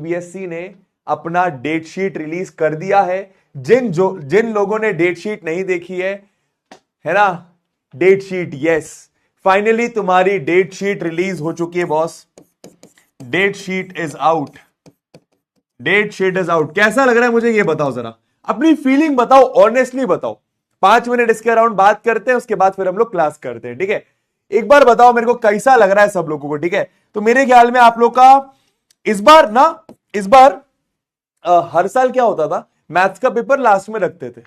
CBSE ने अपना date sheet release कर दिया है। जिन लोगों ने डेट शीट नहीं देखी है ना, डेट शीट, यस, फाइनली तुम्हारी डेट शीट रिलीज हो चुकी है boss. Date sheet is out, date sheet is out. कैसा लग रहा है मुझे ये बताओ, जरा अपनी फीलिंग बताओ, ऑनेस्टली बताओ। 5 मिनट इसके अराउंड बात करते हैं, उसके बाद फिर हम लोग क्लास करते हैं, ठीक है। एक बार बताओ मेरे को कैसा लग रहा है सब लोगों को, ठीक है। तो मेरे ख्याल में आप लोग का इस बार हर साल क्या होता था, मैथ्स का पेपर लास्ट में रखते थे,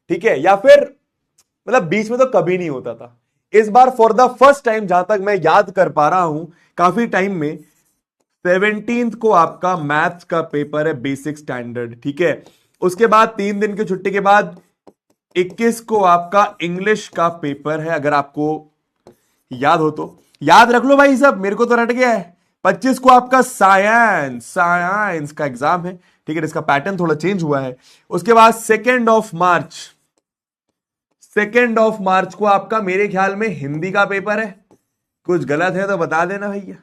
ठीक है, या फिर मतलब बीच में तो कभी नहीं होता था। इस बार फॉर द फर्स्ट टाइम, जहां तक मैं याद कर पा रहा हूं काफी टाइम में, 17th को आपका मैथ्स का पेपर है, बेसिक स्टैंडर्ड, ठीक है। उसके बाद 3 दिन की छुट्टी के बाद 21 को आपका इंग्लिश का पेपर है, अगर आपको याद हो तो याद रख लो भाई सब, मेरे को तो रट गया है। 25 को आपका साइंस का एग्जाम है, ठीक है, इसका पैटर्न थोड़ा चेंज हुआ है। उसके बाद 2 मार्च को आपका मेरे ख्याल में हिंदी का पेपर है, कुछ गलत है तो बता देना भैया,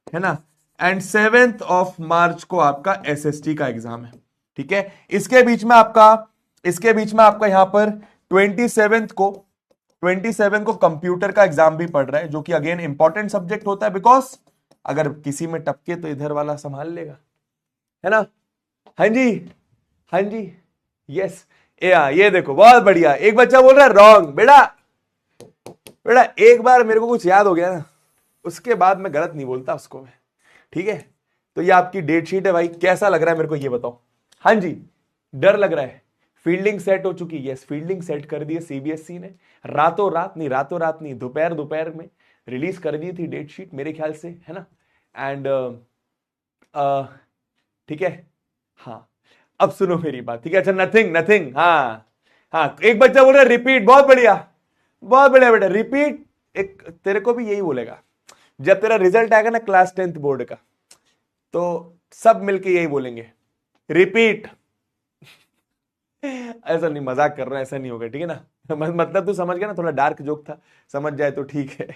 है ना। एंड 7 मार्च को आपका एसएसटी का एग्जाम है, ठीक है। इसके बीच में आपका यहां पर 27 को कंप्यूटर का एग्जाम भी पड़ रहा है, जो कि अगेन इंपॉर्टेंट सब्जेक्ट होता है, बिकॉज अगर किसी में टपके तो इधर वाला संभाल लेगा, है ना। हाँ जी, यस। ये देखो बहुत बढ़िया, एक बच्चा बोल रहा है रॉन्ग। बेटा एक बार मेरे को कुछ याद हो गया ना, उसके बाद मैं गलत नहीं बोलता उसको मैं, ठीक है। तो ये आपकी डेट शीट है भाई, कैसा लग रहा है मेरे को ये बताओ। हाँ जी, डर लग रहा है। फील्डिंग सेट हो चुकी, यस, फील्डिंग सेट कर दी है सीबीएसई ने, रातों रात नहीं, दोपहर में रिलीज कर दी थी डेट शीट मेरे ख्याल से, है ना। एंड ठीक है, हाँ, अब सुनो मेरी बात, ठीक है। अच्छा, नथिंग, हाँ, एक बच्चा बोल रहा है रिपीट, बहुत बढ़िया बेटा, रिपीट। एक तेरे को भी यही बोलेगा जब तेरा रिजल्ट आएगा ना क्लास 10th बोर्ड का, तो सब मिलके यही बोलेंगे, रिपीट। ऐसा नहीं, मजाक कर रहा है, ऐसा नहीं होगा, ठीक है ना। मतलब तू समझ गया ना, थोड़ा डार्क जोक था, समझ जाए तो ठीक है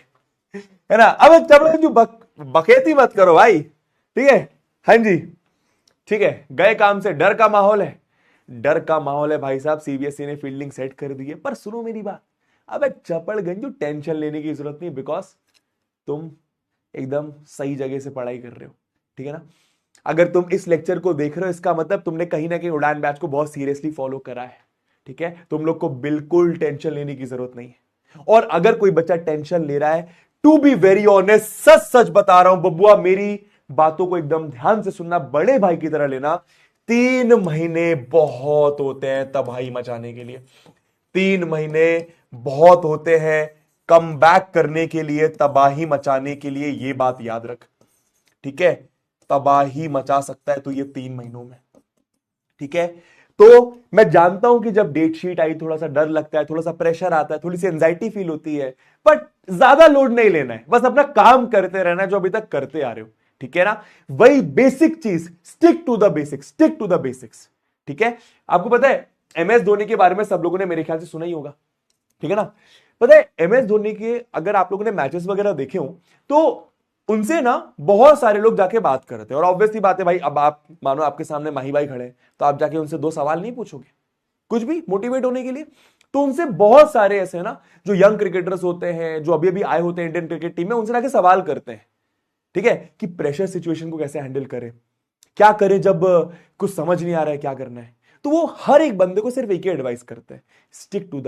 ना। अब चलो बकेती मत करो भाई, ठीक है। हाँ जी, ठीक है, गए काम से। डर का माहौल है भाई साहब, सीबीएसई ने फील्डिंग सेट कर दी है। पर सुनो मेरी बात, अब चपड़गंज टेंशन लेने की जरूरत नहीं, बिकॉज तुम एकदम सही जगह से पढ़ाई कर रहे हो, ठीक है ना। अगर तुम इस लेक्चर को देख रहे हो, इसका मतलब तुमने कहीं ना कहीं उड़ान बैच को बहुत सीरियसली फॉलो करा है, ठीक है। तुम लोग को बिल्कुल टेंशन लेने की जरूरत नहीं है। और अगर कोई बच्चा टेंशन ले रहा है, टू बी वेरी ऑनेस्ट, सच बता रहा हूं बबुआ, मेरी बातों को एकदम ध्यान से सुनना, बड़े भाई की तरह लेना। 3 महीने बहुत होते हैं तबाही मचाने के लिए, 3 महीने बहुत होते हैं कम बैक करने के लिए, तबाही मचाने के लिए। ये बात याद रख, ठीक है। तबाही मचा सकता है तो ये 3 महीनों में, ठीक है। तो मैं जानता हूं कि जब डेट शीट आई थोड़ा सा डर लगता है, थोड़ा सा प्रेशर आता है, थोड़ी सी एंजाइटी फील होती है, बट ज्यादा लोड नहीं लेना है, बस अपना काम करते रहना है जो अभी तक करते आ रहे हो, ठीक है ना। वही बेसिक चीज, स्टिक टू द बेसिक्स, ठीक है। आपको पता है एमएस धोनी के बारे में सब लोगों ने मेरे ख्याल से सुना ही होगा, ठीक है ना। पता है एमएस धोनी के अगर आप लोगों ने मैचेस वगैरह देखे हो तो उनसे ना बहुत सारे लोग जाके बात करते हैं। और ऑब्वियसली बात है भाई, अब आप मानो आपके सामने माही भाई खड़े हैं, तो आप जाके उनसे 2 सवाल नहीं पूछोगे कुछ भी मोटिवेट होने के लिए। तो उनसे बहुत सारे ऐसे हैं ना जो यंग क्रिकेटर्स होते हैं, जो अभी अभी आए होते हैं इंडियन क्रिकेट टीम में, उनसे जाके सवाल करते हैं, ठीक है, कि प्रेशर सिचुएशन को कैसे हैंडल करें, क्या करें जब कुछ समझ नहीं आ रहा है क्या करना है। तो वो हर एक बंदे को सिर्फ एक ही एडवाइस करते हैं, स्टिक टू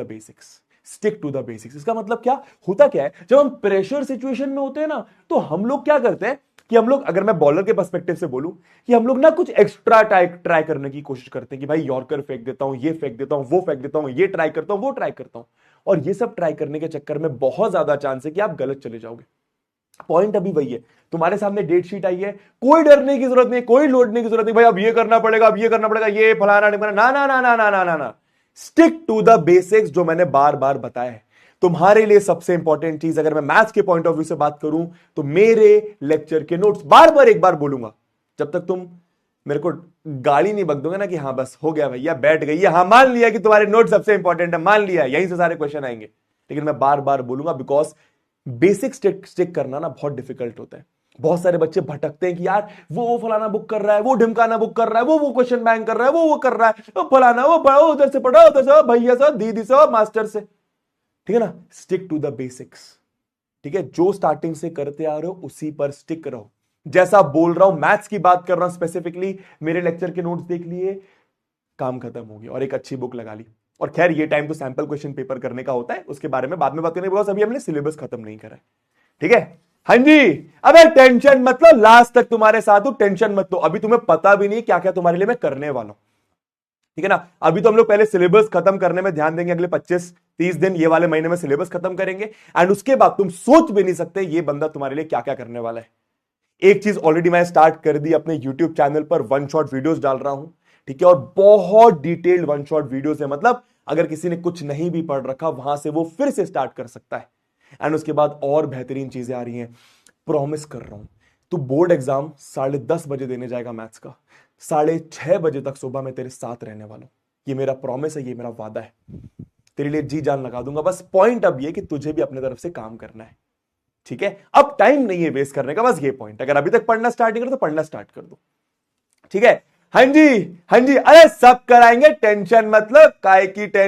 द बेसिक्स। इसका मतलब क्या होता, क्या है, जब हम प्रेशर सिचुएशन में होते हैं ना, तो हम लोग क्या करते हैं कि हम लोग, अगर मैं बॉलर के पर्सपेक्टिव से बोलूं, कि हम लोग ना कुछ एक्स्ट्रा ट्राई करने की कोशिश करते हैं कि भाई यॉर्कर फेंक देता हूं, ये फेंक देता हूं, वो फेंक देता हूं, ये ट्राई करता हूं, वो ट्राई करता हूं। और ये सब ट्राई करने के चक्कर में बहुत ज्यादा चांस है कि आप गलत चले जाओगे। पॉइंट अभी वही है, तुम्हारे सामने डेट शीट आई है, कोई डरने की जरूरत नहीं, कोई लोडने की जरूरत नहीं, भाई अब ये करना पड़ेगा, अब ये करना पड़ेगा, ये फलाना नहीं, ना ना ना ना ना ना ना ना। स्टिक टू द बेसिक्स, जो मैंने बार बार बताया है। तुम्हारे लिए सबसे इंपॉर्टेंट चीज, अगर मैं मैथ्स के पॉइंट ऑफ व्यू से बात करूं, तो मेरे लेक्चर के नोट्स, बार बार एक बार बोलूंगा, जब तक तुम मेरे को गाली नहीं बक दोगे ना कि हाँ बस हो गया भैया, बैठ गई है, हाँ मान लिया कि तुम्हारे नोट सबसे इंपॉर्टेंट है, मान लिया, यहीं से सारे क्वेश्चन आएंगे, लेकिन मैं बार बार बोलूंगा, बिकॉज बेसिक स्टिक करना ना बहुत डिफिकल्ट होता है। बहुत सारे बच्चे भटकते हैं कि यार वो फलाना बुक कर रहा है, वो ढिमकाना बुक कर रहा है, वो क्वेश्चन बैंक कर रहा है, वो कर रहा है, वो फलाना, वो पढ़ो उधर से, पढ़ो उधर से, भैया से, दीदी से, मास्टर से। ठीक है ना, स्टिक टू द बेसिक्स। ठीक है, जो स्टार्टिंग से करते आ रहे हो उसी पर स्टिक रहो। जैसा बोल रहा हूं, मैथ्स की बात कर रहा हूं स्पेसिफिकली, मेरे लेक्चर के नोट्स देख लिए, काम खत्म हो गया और एक अच्छी बुक लगा ली। और खैर ये टाइम तो सैंपल क्वेश्चन पेपर करने का होता है, उसके बारे में बाद में बात करेंगे, बिकॉज अभी हमने सिलेबस खत्म नहीं करा है। ठीक है, हाँ जी। अबे टेंशन मत लो, लास्ट तक तुम्हारे साथ हूं, टेंशन मत लो। अभी तुम्हें पता भी नहीं क्या क्या तुम्हारे लिए मैं करने वाला हूं। ठीक है ना, अभी तो हम लोग पहले सिलेबस खत्म करने में ध्यान देंगे, अगले 25-30 दिन ये वाले महीने में सिलेबस खत्म करेंगे। एंड उसके बाद तुम सोच भी नहीं सकते ये बंदा तुम्हारे लिए क्या क्या करने वाला है। एक चीज ऑलरेडी मैं स्टार्ट कर दी, अपने यूट्यूब चैनल पर वन शॉट वीडियोस डाल रहा हूं। ठीक है, और बहुत डिटेल्ड वन शॉट वीडियोस है, मतलब अगर किसी ने कुछ नहीं भी पढ़ रखा वहां से वो फिर से स्टार्ट कर सकता है। एंड उसके बाद और बेहतरीन चीजें आ रही हैं, प्रॉमिस कर रहा हूं। तू बोर्ड एग्जाम 10:30 बजे देने जाएगा मैथ्स का, 6:30 बजे तक सुबह मैं तेरे साथ रहने वाला हूं। ये मेरा प्रॉमिस है, ये मेरा वादा है। तेरे लिए जी जान लगा दूंगा। बस पॉइंट अब ये कि तुझे भी अपने तरफ से काम करना है। ठीक है, अब टाइम नहीं है वेस्ट करने का, बस ये पॉइंट। अगर अभी तक पढ़ना स्टार्ट नहीं करो तो पढ़ना स्टार्ट कर दो। ठीक है, हाँ जी, हाँ जी, अरे सब कराएंगे, टेंशन मतलब काय की टेंशन।